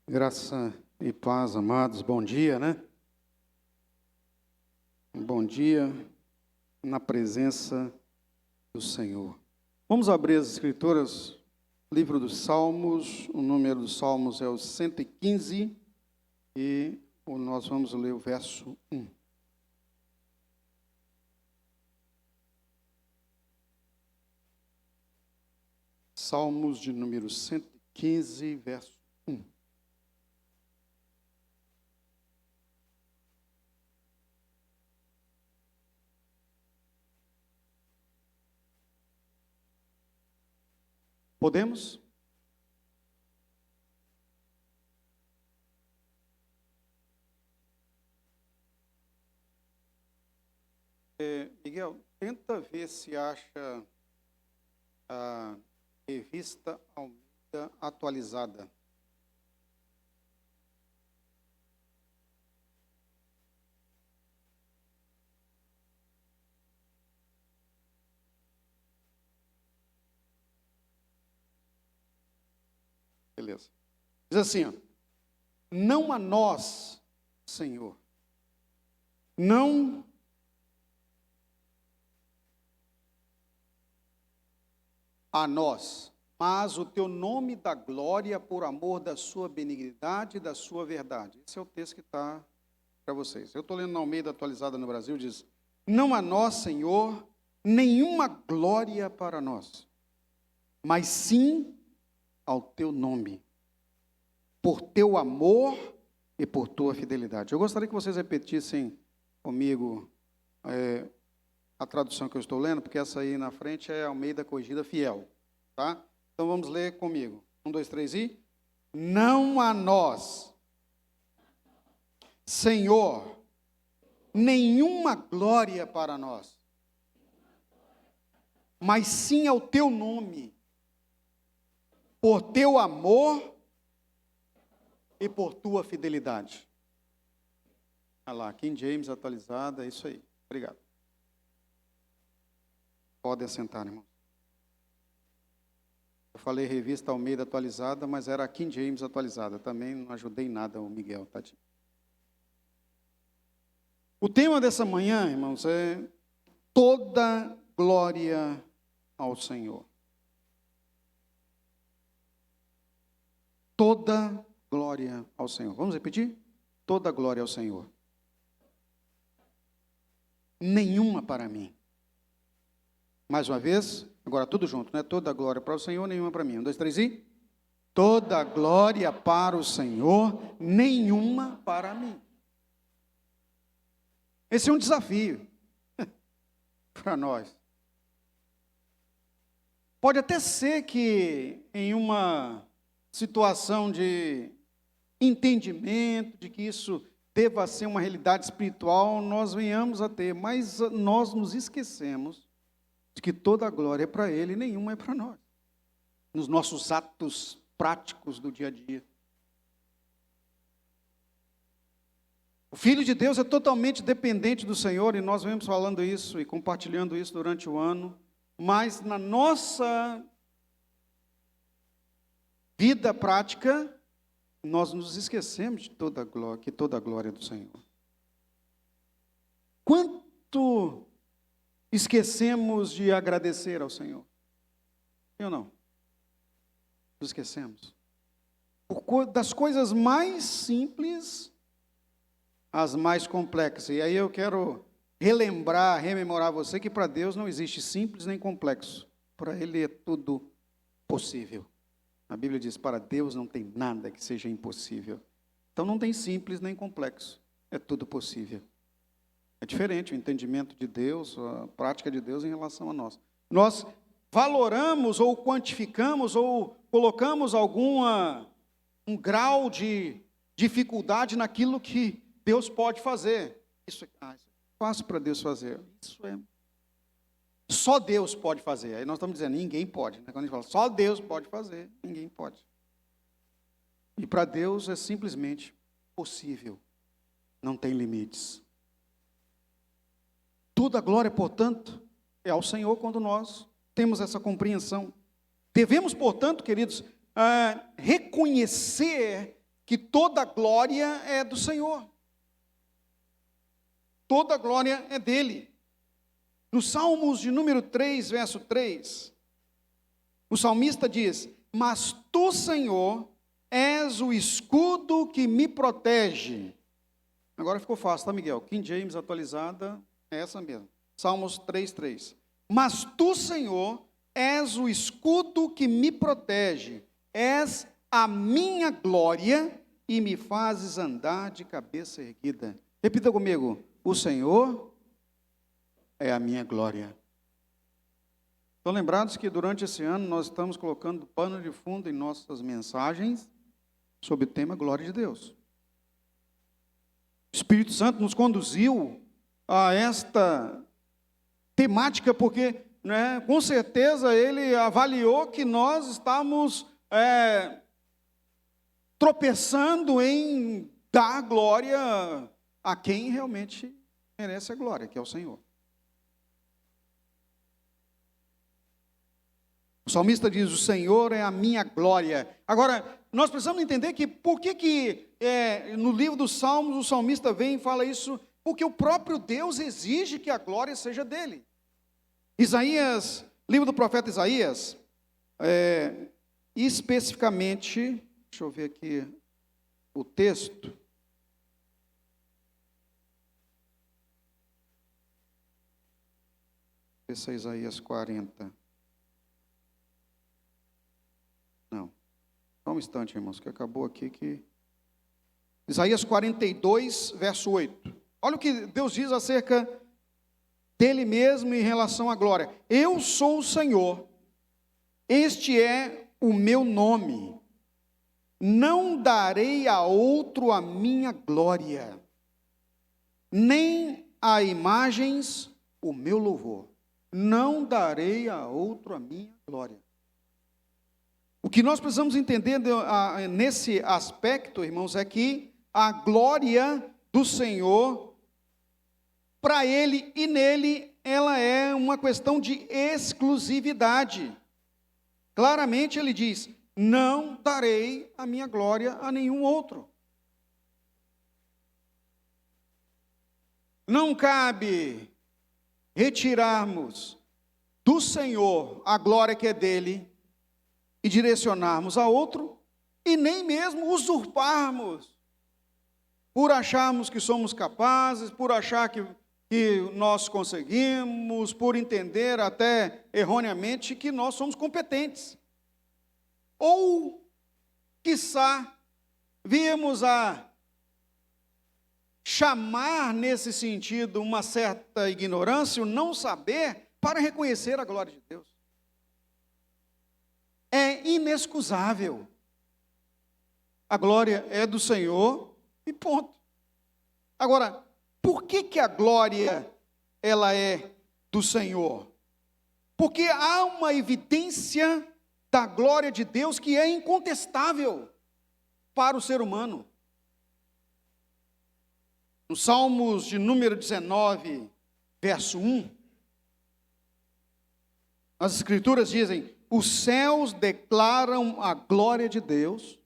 Graça e paz, amados. Bom dia, né? Bom dia na presença do Senhor. Vamos abrir as Escrituras, livro dos Salmos. O número dos Salmos é o 115 e nós vamos ler o verso 1. Salmos de número 115, verso 1. Podemos? Miguel, tenta ver se acha a revista Almeida atualizada. Beleza. Diz assim, ó, não a nós, Senhor, não a nós, mas o teu nome dá glória por amor da sua benignidade e da sua verdade. Esse é o texto que está para vocês. Eu estou lendo na Almeida atualizada no Brasil, diz, não a nós, Senhor, nenhuma glória para nós, mas sim ao teu nome, por teu amor e por tua fidelidade. Eu gostaria que vocês repetissem comigo a tradução que eu estou lendo, porque essa aí na frente é Almeida Corrigida Fiel, tá? Então vamos ler comigo. 1, 2, 3 e... Não a nós, Senhor, nenhuma glória para nós, mas sim ao teu nome, por teu amor e por tua fidelidade. Olha lá, King James atualizada, é isso aí. Obrigado. Pode assentar, irmão. Eu falei revista Almeida atualizada, mas era a King James atualizada. Também não ajudei nada o Miguel, tadinho. O tema dessa manhã, irmãos, é toda glória ao Senhor. Toda glória ao Senhor. Vamos repetir? Toda glória ao Senhor. Nenhuma para mim. Mais uma vez, agora tudo junto, né? Toda glória para o Senhor, nenhuma para mim. 1, 2, 3 e... Toda glória para o Senhor, nenhuma para mim. Esse é um desafio para nós. Pode até ser que em uma situação de entendimento, de que isso deva ser uma realidade espiritual, nós venhamos a ter, mas nós nos esquecemos de que toda a glória é para Ele e nenhuma é para nós, nos nossos atos práticos do dia a dia. O Filho de Deus é totalmente dependente do Senhor, e nós vemos falando isso e compartilhando isso durante o ano, mas na nossa vida prática, nós nos esquecemos de toda a glória, que toda a glória é do Senhor. Quanto esquecemos de agradecer ao Senhor? Eu não. Nos esquecemos. Das coisas mais simples às mais complexas. E aí eu quero rememorar você que para Deus não existe simples nem complexo. Para Ele é tudo possível. A Bíblia diz, para Deus não tem nada que seja impossível. Então não tem simples nem complexo, é tudo possível. É diferente o entendimento de Deus, a prática de Deus em relação a nós. Nós valoramos ou quantificamos ou colocamos um grau de dificuldade naquilo que Deus pode fazer. Isso é fácil para Deus fazer. Isso é... Só Deus pode fazer. Aí nós estamos dizendo, ninguém pode. Quando a gente fala, só Deus pode fazer, ninguém pode. E para Deus é simplesmente possível. Não tem limites. Toda a glória, portanto, é ao Senhor quando nós temos essa compreensão. Devemos, portanto, queridos, reconhecer que toda glória é do Senhor. Toda glória é dele. No Salmos de número 3, verso 3, o salmista diz: mas tu, Senhor, és o escudo que me protege. Agora ficou fácil, tá, Miguel? King James atualizada é essa mesmo. Salmos 3, 3. Mas tu, Senhor, és o escudo que me protege, és a minha glória e me fazes andar de cabeça erguida. Repita comigo: o Senhor é a minha glória. Estão lembrados que durante esse ano nós estamos colocando pano de fundo em nossas mensagens sobre o tema Glória de Deus. O Espírito Santo nos conduziu a esta temática porque, né, com certeza ele avaliou que nós estamos tropeçando em dar glória a quem realmente merece a glória, que é o Senhor. O salmista diz: o Senhor é a minha glória. Agora, nós precisamos entender que por que no livro dos Salmos o salmista vem e fala isso? Porque o próprio Deus exige que a glória seja dele. Isaías, livro do profeta Isaías, especificamente, deixa eu ver aqui o texto. Esse é Isaías 40. Não. Só um instante, irmãos, que acabou aqui que... Isaías 42, verso 8. Olha o que Deus diz acerca dele mesmo em relação à glória. Eu sou o Senhor, este é o meu nome. Não darei a outro a minha glória, nem a imagens o meu louvor. Não darei a outro a minha glória. O que nós precisamos entender nesse aspecto, irmãos, é que a glória do Senhor, para Ele e nele, ela é uma questão de exclusividade. Claramente Ele diz: não darei a minha glória a nenhum outro. Não cabe retirarmos do Senhor a glória que é dele e direcionarmos a outro, e nem mesmo usurparmos, por acharmos que somos capazes, por achar que nós conseguimos, por entender até erroneamente que nós somos competentes. Ou, quiçá, viemos a chamar nesse sentido uma certa ignorância, o não saber, para reconhecer a glória de Deus. É inexcusável. A glória é do Senhor e ponto. Agora, por que a glória ela é do Senhor? Porque há uma evidência da glória de Deus que é incontestável para o ser humano. No Salmos de número 19, verso 1, as Escrituras dizem: os céus declaram a glória de Deus,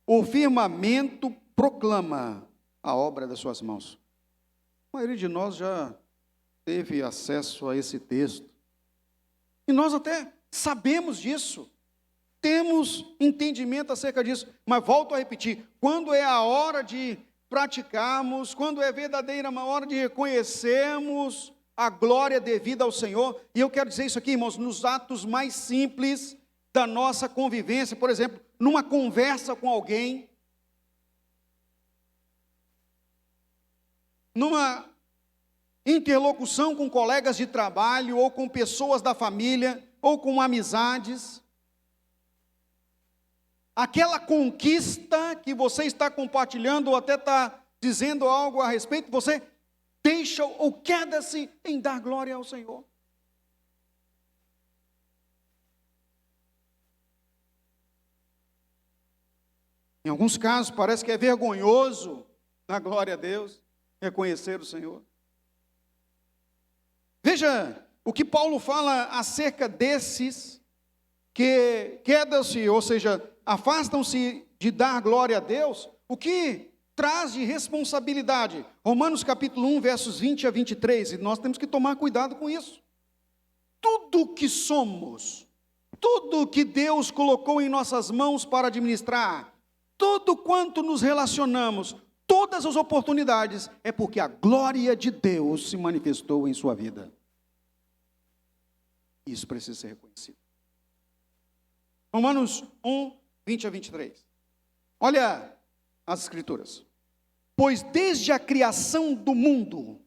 o firmamento proclama a obra das suas mãos. A maioria de nós já teve acesso a esse texto. E nós até sabemos disso, temos entendimento acerca disso, mas volto a repetir, quando é a hora de praticarmos, quando é verdadeira uma hora de reconhecermos a glória devida ao Senhor, e eu quero dizer isso aqui, irmãos, nos atos mais simples da nossa convivência, por exemplo, numa conversa com alguém, numa interlocução com colegas de trabalho, ou com pessoas da família, ou com amizades, aquela conquista que você está compartilhando, ou até está dizendo algo a respeito, você deixa ou queda-se em dar glória ao Senhor. Em alguns casos parece que é vergonhoso dar glória a Deus, reconhecer o Senhor. Veja o que Paulo fala acerca desses que quedam-se, ou seja, afastam-se de dar glória a Deus, o que traz de responsabilidade? Romanos capítulo 1, versos 20 a 23, e nós temos que tomar cuidado com isso. Tudo que somos, tudo que Deus colocou em nossas mãos para administrar, tudo quanto nos relacionamos, todas as oportunidades, é porque a glória de Deus se manifestou em sua vida. Isso precisa ser reconhecido. Romanos 1, 20 a 23. Olha as escrituras. Pois desde a criação do mundo,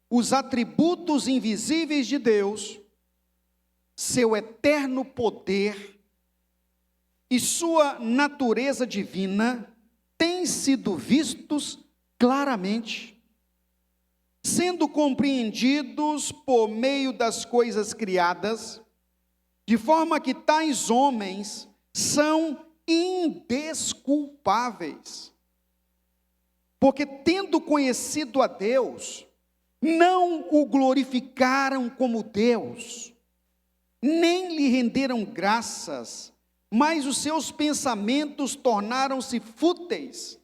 os atributos invisíveis de Deus, seu eterno poder e sua natureza divina, têm sido vistos claramente, sendo compreendidos por meio das coisas criadas, de forma que tais homens são indesculpáveis, porque tendo conhecido a Deus, não o glorificaram como Deus, nem lhe renderam graças, mas os seus pensamentos tornaram-se fúteis,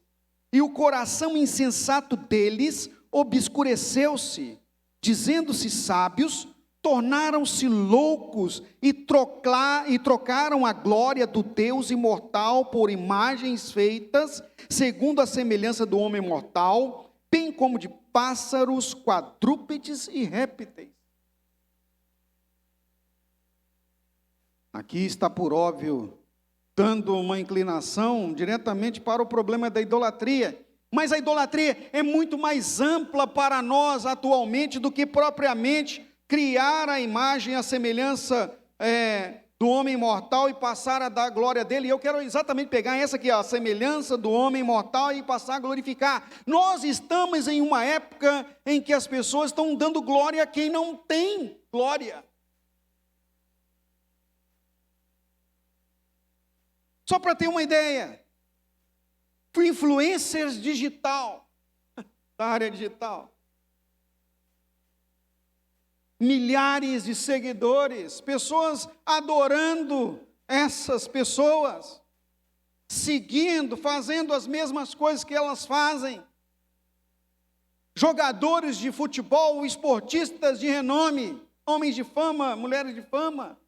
e o coração insensato deles obscureceu-se, dizendo-se sábios, tornaram-se loucos e trocaram a glória do Deus imortal por imagens feitas segundo a semelhança do homem mortal, bem como de pássaros, quadrúpedes e répteis. Aqui está por óbvio, dando uma inclinação diretamente para o problema da idolatria. Mas a idolatria é muito mais ampla para nós atualmente do que propriamente criar a imagem, a semelhança do homem mortal e passar a dar glória dele. E eu quero exatamente pegar essa aqui, a semelhança do homem mortal e passar a glorificar. Nós estamos em uma época em que as pessoas estão dando glória a quem não tem glória. Só para ter uma ideia, influencers digital, da área digital, milhares de seguidores, pessoas adorando essas pessoas, seguindo, fazendo as mesmas coisas que elas fazem, jogadores de futebol, esportistas de renome, homens de fama, mulheres de fama,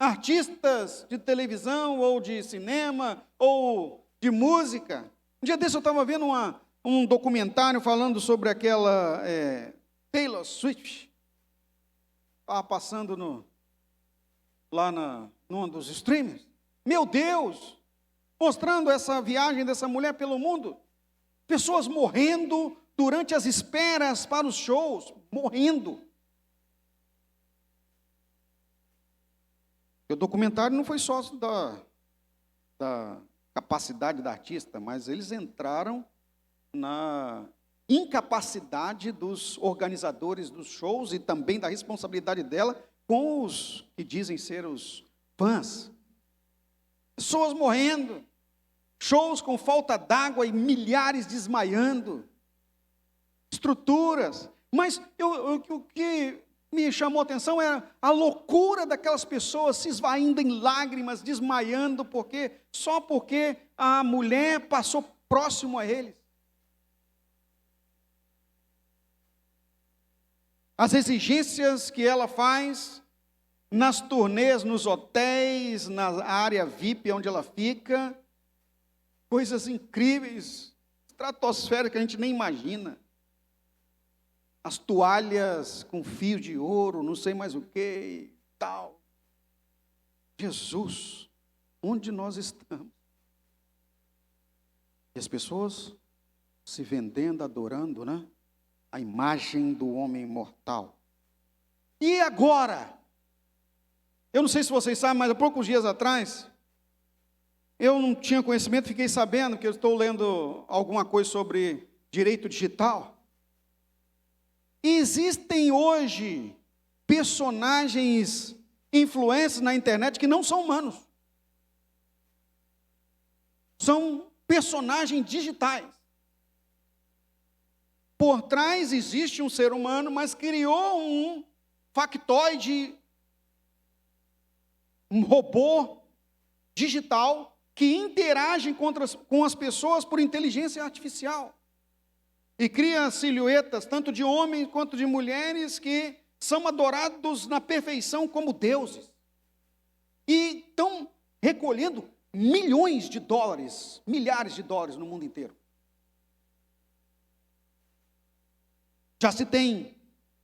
artistas de televisão, ou de cinema, ou de música. Um dia desse eu estava vendo um documentário falando sobre aquela Taylor Swift. Estava passando lá num dos streamers. Meu Deus! Mostrando essa viagem dessa mulher pelo mundo. Pessoas morrendo durante as esperas para os shows. Morrendo. O documentário não foi só da capacidade da artista, mas eles entraram na incapacidade dos organizadores dos shows e também da responsabilidade dela com os que dizem ser os fãs. Pessoas morrendo, shows com falta d'água e milhares desmaiando, estruturas. Mas o que me chamou a atenção era a loucura daquelas pessoas se esvaindo em lágrimas, desmaiando, só porque a mulher passou próximo a eles. As exigências que ela faz nas turnês, nos hotéis, na área VIP onde ela fica, coisas incríveis, estratosféricas que a gente nem imagina. As toalhas com fio de ouro, não sei mais o que e tal. Jesus, onde nós estamos? E as pessoas se vendendo, adorando, né? A imagem do homem mortal. E agora? Eu não sei se vocês sabem, mas há poucos dias atrás, eu não tinha conhecimento, fiquei sabendo que eu estou lendo alguma coisa sobre direito digital. E existem hoje personagens influentes na internet que não são humanos. São personagens digitais. Por trás existe um ser humano, mas criou um factoide, um robô digital que interagem com as pessoas por inteligência artificial. E cria silhuetas, tanto de homens quanto de mulheres, que são adorados na perfeição como deuses. E estão recolhendo milhões de dólares, milhares de dólares no mundo inteiro. Já se tem,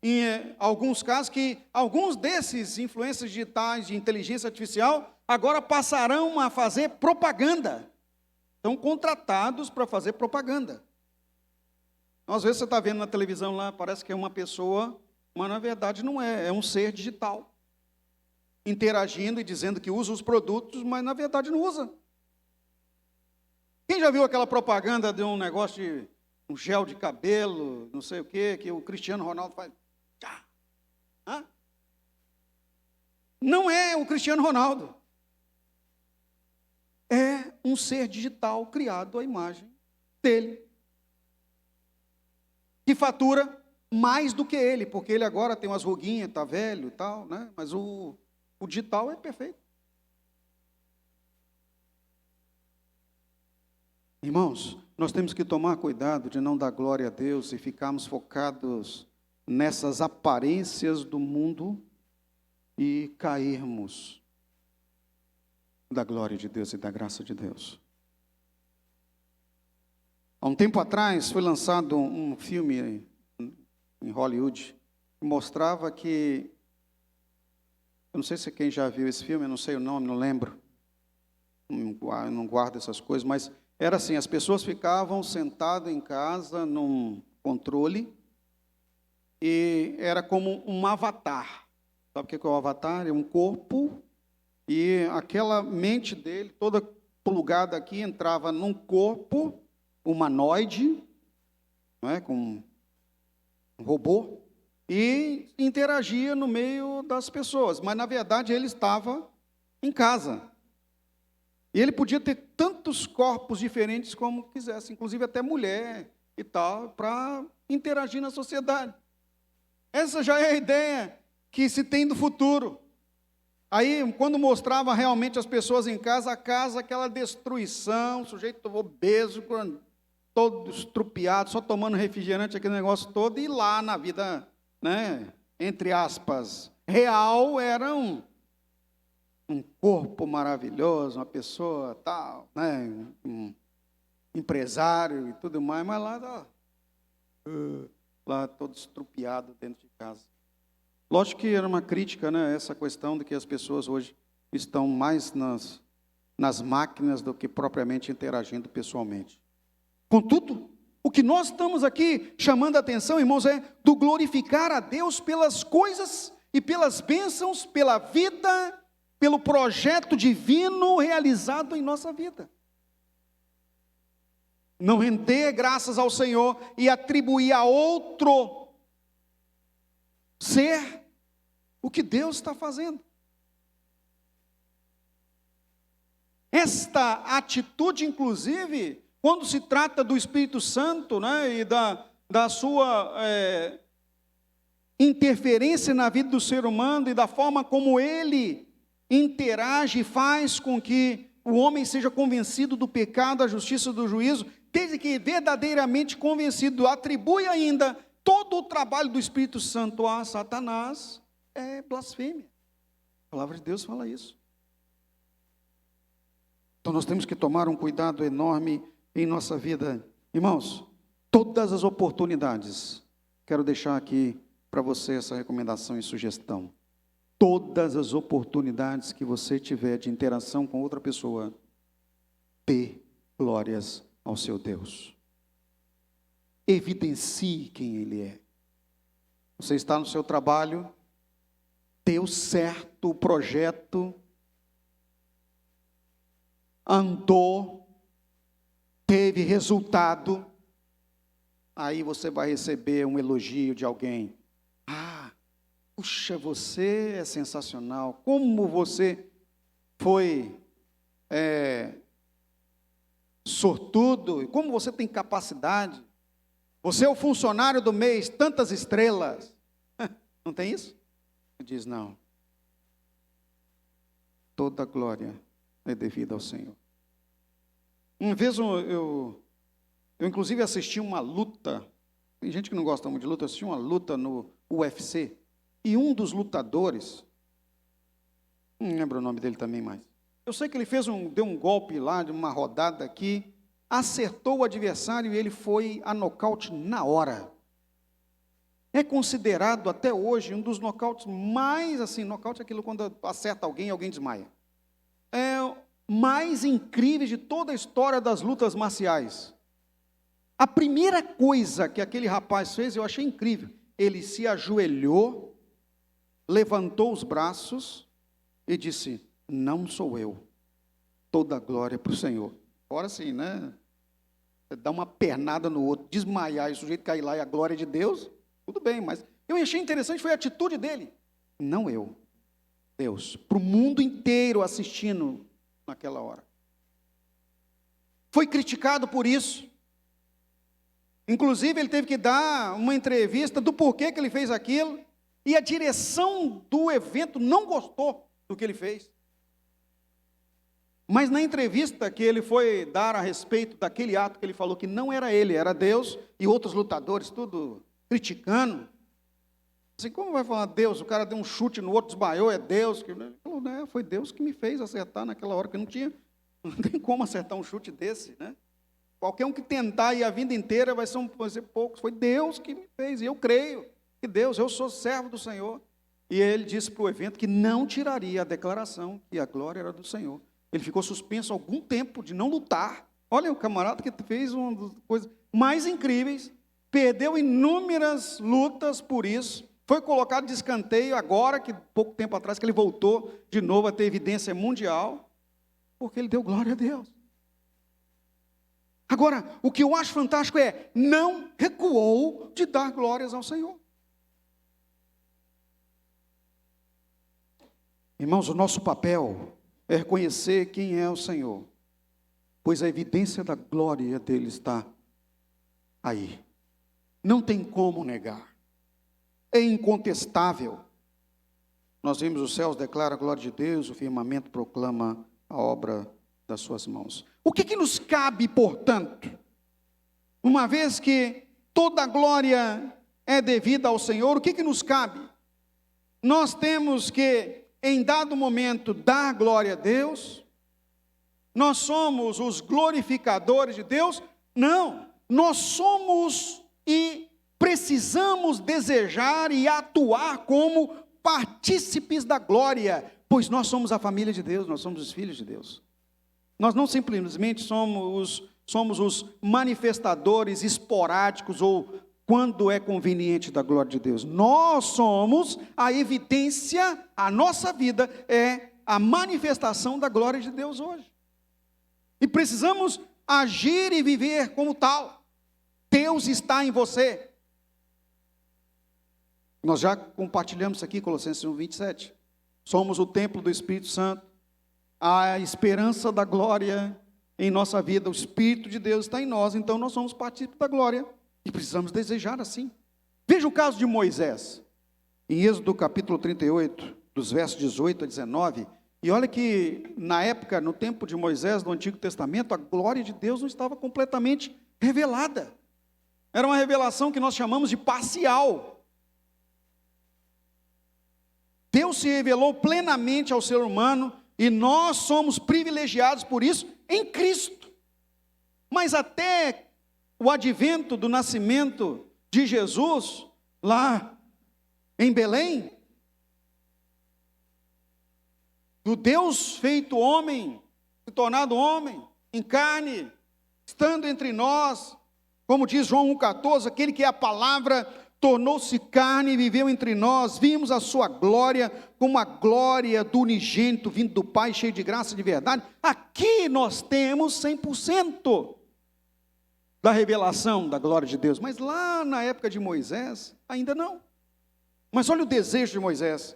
em alguns casos, que alguns desses influencers digitais de inteligência artificial agora passarão a fazer propaganda. Estão contratados para fazer propaganda. Às vezes você está vendo na televisão lá, parece que é uma pessoa, mas na verdade não é, é um ser digital. Interagindo e dizendo que usa os produtos, mas na verdade não usa. Quem já viu aquela propaganda de um negócio de um gel de cabelo, não sei o quê, que o Cristiano Ronaldo faz? Tchá. Hã? Não é o Cristiano Ronaldo. É um ser digital criado à imagem dele. Que fatura mais do que ele, porque ele agora tem umas ruguinhas, está velho e tal, né? Mas o digital é perfeito. Irmãos, nós temos que tomar cuidado de não dar glória a Deus e ficarmos focados nessas aparências do mundo e cairmos da glória de Deus e da graça de Deus. Há um tempo atrás foi lançado um filme em Hollywood que mostrava que, eu não sei se quem já viu esse filme, eu não sei o nome, não lembro, não guardo essas coisas, mas era assim, as pessoas ficavam sentadas em casa num controle e era como um avatar. Sabe o que é o avatar? É um corpo e aquela mente dele, toda plugada aqui, entrava num corpo humanoide, não é? Com um robô, e interagia no meio das pessoas, mas na verdade ele estava em casa. E ele podia ter tantos corpos diferentes como quisesse, inclusive até mulher e tal, para interagir na sociedade. Essa já é a ideia que se tem do futuro. Aí, quando mostrava realmente as pessoas em casa, a casa, aquela destruição, o sujeito obeso, todo estrupiado, só tomando refrigerante, aquele negócio todo, e lá na vida, né, entre aspas, real, era um corpo maravilhoso, uma pessoa tal, né, um empresário e tudo mais, mas lá todo estrupiado dentro de casa. Lógico que era uma crítica, né, essa questão de que as pessoas hoje estão mais nas máquinas do que propriamente interagindo pessoalmente. Contudo, o que nós estamos aqui chamando a atenção, irmãos, é do glorificar a Deus pelas coisas e pelas bênçãos, pela vida, pelo projeto divino realizado em nossa vida. Não render graças ao Senhor e atribuir a outro ser o que Deus está fazendo. Esta atitude, inclusive, quando se trata do Espírito Santo, né, e da sua interferência na vida do ser humano e da forma como ele interage e faz com que o homem seja convencido do pecado, da justiça e do juízo, desde que verdadeiramente convencido, atribui ainda todo o trabalho do Espírito Santo a Satanás, é blasfêmia. A palavra de Deus fala isso. Então nós temos que tomar um cuidado enorme em nossa vida. Irmãos, todas as oportunidades, quero deixar aqui para você essa recomendação e sugestão. Todas as oportunidades que você tiver de interação com outra pessoa, dê glórias ao seu Deus. Evidencie quem Ele é. Você está no seu trabalho, deu certo o projeto, andou, teve resultado, aí você vai receber um elogio de alguém. Puxa, você é sensacional, como você foi sortudo, como você tem capacidade, você é o funcionário do mês, tantas estrelas. Não tem isso? Ele diz, não. Toda glória é devida ao Senhor. Uma vez eu inclusive assisti uma luta, tem gente que não gosta muito de luta, eu assisti uma luta no UFC, e um dos lutadores, não lembro o nome dele também mais, eu sei que ele deu um golpe lá, de uma rodada aqui, acertou o adversário e ele foi a nocaute na hora. É considerado até hoje um dos nocautes mais, assim, nocaute é aquilo quando acerta alguém e alguém desmaia. É mais incrível de toda a história das lutas marciais. A primeira coisa que aquele rapaz fez, eu achei incrível. Ele se ajoelhou, levantou os braços e disse: não sou eu, toda a glória para o Senhor. Ora sim, né? Você dá uma pernada no outro, desmaiar e o sujeito cair lá e a glória de Deus, tudo bem, mas eu achei interessante, foi a atitude dele. Não eu, Deus, para o mundo inteiro assistindo naquela hora. Foi criticado por isso. Inclusive, ele teve que dar uma entrevista do porquê que ele fez aquilo, e a direção do evento não gostou do que ele fez. Mas na entrevista que ele foi dar a respeito daquele ato que ele falou que não era ele, era Deus, e outros lutadores, tudo criticando. Assim, como vai falar Deus? O cara deu um chute no outro, desmaiou, é Deus. Ele falou, né, foi Deus que me fez acertar naquela hora, que não tem como acertar um chute desse, né? Qualquer um que tentar ir a vida inteira vai ser poucos. Foi Deus que me fez, e eu creio que Deus, eu sou servo do Senhor. E ele disse para o evento que não tiraria a declaração que a glória era do Senhor. Ele ficou suspenso algum tempo de não lutar. Olha, o camarada que fez uma das coisas mais incríveis, perdeu inúmeras lutas por isso, foi colocado de escanteio agora, que pouco tempo atrás, que ele voltou de novo a ter evidência mundial, porque ele deu glória a Deus. Agora, o que eu acho fantástico é, não recuou de dar glórias ao Senhor. Irmãos, o nosso papel é reconhecer quem é o Senhor, pois a evidência da glória dele está aí. Não tem como negar. É incontestável. Nós vimos os céus declaram a glória de Deus, o firmamento proclama a obra das suas mãos. O que nos cabe, portanto? Uma vez que toda a glória é devida ao Senhor, o que nos cabe? Nós temos que, em dado momento, dar glória a Deus? Nós somos os glorificadores de Deus? Não, nós somos e precisamos desejar e atuar como partícipes da glória, pois nós somos a família de Deus, nós somos os filhos de Deus. Nós não simplesmente somos os manifestadores esporádicos ou quando é conveniente da glória de Deus. Nós somos a evidência, a nossa vida é a manifestação da glória de Deus hoje. E precisamos agir e viver como tal. Deus está em você. Nós já compartilhamos isso aqui, Colossenses 1:27. Somos o templo do Espírito Santo. A esperança da glória em nossa vida, o Espírito de Deus está em nós, então nós somos partícipes da glória. E precisamos desejar assim. Veja o caso de Moisés. Em Êxodo capítulo 38, dos versos 18 a 19. E olha que na época, no tempo de Moisés, do Antigo Testamento, a glória de Deus não estava completamente revelada. Era uma revelação que nós chamamos de parcial. Deus se revelou plenamente ao ser humano e nós somos privilegiados por isso em Cristo. Mas até o advento do nascimento de Jesus, lá em Belém, do Deus feito homem, se tornado homem, em carne, estando entre nós, como diz João 1,14, aquele que é a palavra tornou-se carne e viveu entre nós, vimos a sua glória, como a glória do unigênito, vindo do Pai, cheio de graça e de verdade. Aqui nós temos 100% da revelação da glória de Deus, mas lá na época de Moisés, ainda não. Mas olha o desejo de Moisés.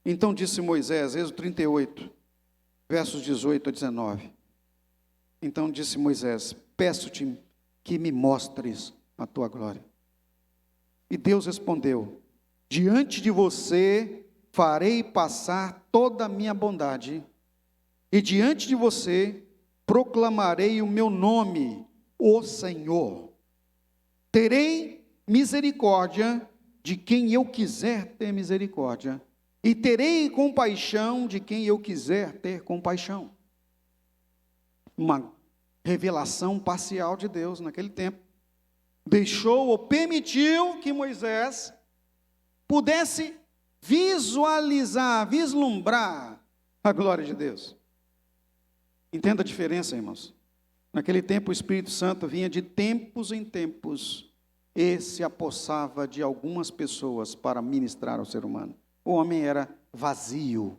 Então disse Moisés, Êxodo 38, versos 18 a 19. Então disse Moisés, peço-te que me mostres a tua glória. E Deus respondeu, diante de você farei passar toda a minha bondade, e diante de você proclamarei o meu nome, o Senhor. Terei misericórdia de quem eu quiser ter misericórdia, e terei compaixão de quem eu quiser ter compaixão. Uma revelação parcial de Deus naquele tempo. Deixou ou permitiu que Moisés pudesse visualizar, vislumbrar a glória de Deus. Entenda a diferença, irmãos. Naquele tempo o Espírito Santo vinha de tempos em tempos e se apossava de algumas pessoas para ministrar ao ser humano. O homem era vazio,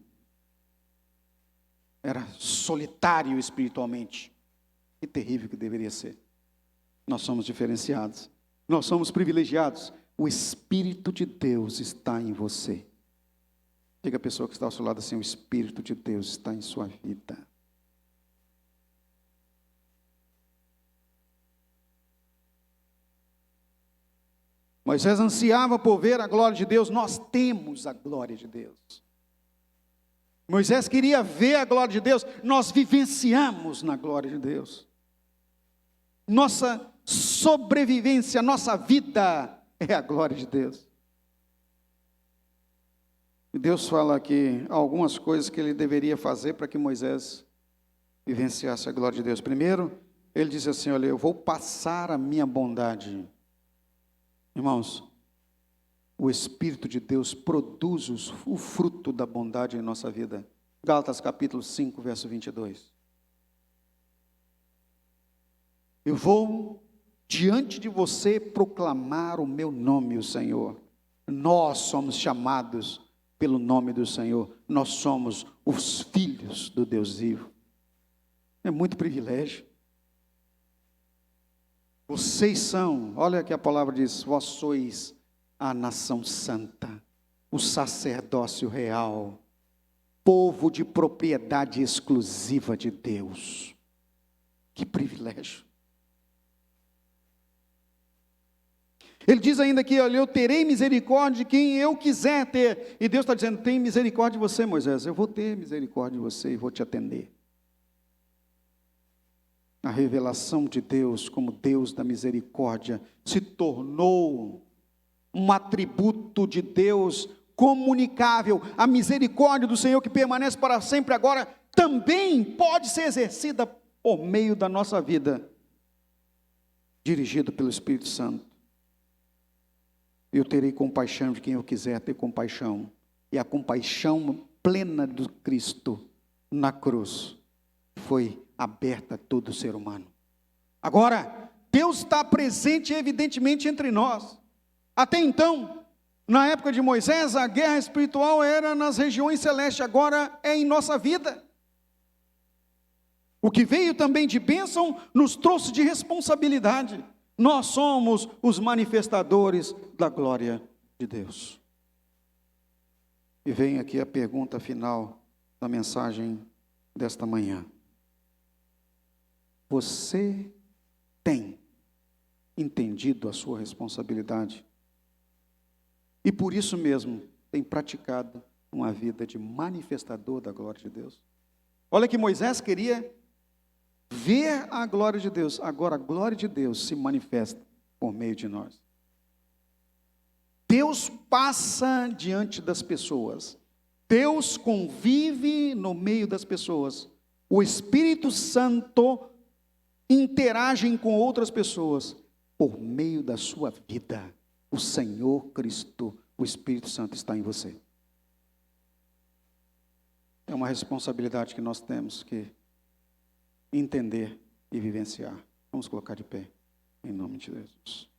era solitário espiritualmente. Que terrível que deveria ser. Nós somos diferenciados, nós somos privilegiados. O Espírito de Deus está em você. Diga a pessoa que está ao seu lado assim: o Espírito de Deus está em sua vida. Moisés ansiava por ver a glória de Deus. Nós temos a glória de Deus. Moisés queria ver a glória de Deus. Nós vivenciamos na glória de Deus. Nossa sobrevivência, nossa vida é a glória de Deus. E Deus fala aqui algumas coisas que ele deveria fazer para que Moisés vivenciasse a glória de Deus. Primeiro, ele diz assim: olha, eu vou passar a minha bondade. Irmãos, o Espírito de Deus produz o fruto da bondade em nossa vida. Gálatas capítulo 5, verso 22. Eu vou diante de você proclamar o meu nome, o Senhor. Nós somos chamados pelo nome do Senhor. Nós somos os filhos do Deus vivo. É muito privilégio. Vocês são, olha que a palavra diz, vós sois a nação santa, o sacerdócio real, povo de propriedade exclusiva de Deus. Que privilégio. Ele diz ainda aqui, olha, eu terei misericórdia de quem eu quiser ter. E Deus está dizendo, tem misericórdia de você, Moisés. Eu vou ter misericórdia de você e vou te atender. A revelação de Deus como Deus da misericórdia se tornou um atributo de Deus comunicável. A misericórdia do Senhor que permanece para sempre agora também pode ser exercida por meio da nossa vida, dirigido pelo Espírito Santo. Eu terei compaixão de quem eu quiser ter compaixão. E a compaixão plena do Cristo na cruz foi aberta a todo ser humano. Agora, Deus está presente evidentemente entre nós. Até então, na época de Moisés, a guerra espiritual era nas regiões celestes, agora é em nossa vida. O que veio também de bênção nos trouxe de responsabilidade. Nós somos os manifestadores da glória de Deus. E vem aqui a pergunta final da mensagem desta manhã. Você tem entendido a sua responsabilidade? E por isso mesmo tem praticado uma vida de manifestador da glória de Deus? Olha que Moisés queria ver a glória de Deus. Agora a glória de Deus se manifesta por meio de nós. Deus passa diante das pessoas. Deus convive no meio das pessoas. O Espírito Santo interage com outras pessoas por meio da sua vida. O Senhor Cristo, o Espírito Santo está em você. É uma responsabilidade que nós temos que entender e vivenciar. Vamos colocar de pé, em nome de Jesus.